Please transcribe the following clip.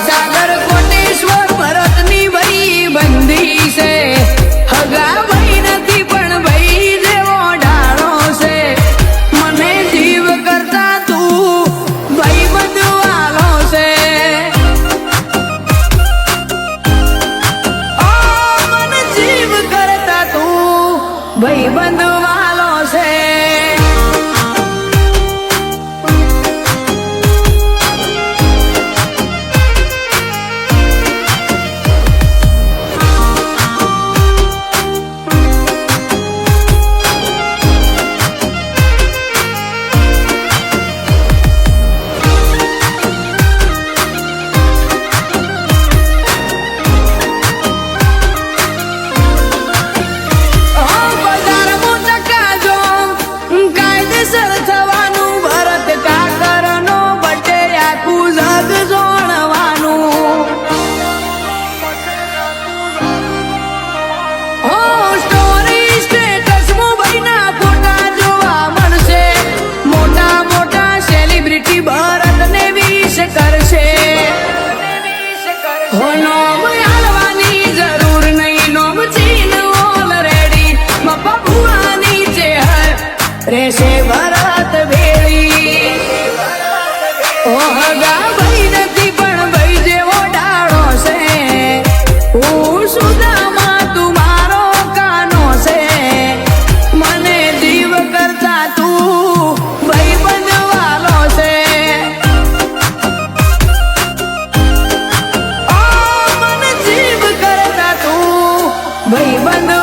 सागर कोटेश्वर भरतनी भाई बंदी से हगा भाई नथी पण भाई जेवो ढाळो से मने जीव करता तू भाई बंधवालो से ओ मने जीव करता तू भाई बंधवालो से रेसे भरत भेड़ी ओ हगा भाई नथी पण भाई जेवो ढाळो से हूँ सुदामा तुम्हारो कानो से मने जीव करता तू भाई बंधवालो से ओ मने जीव करता तू भाई बंध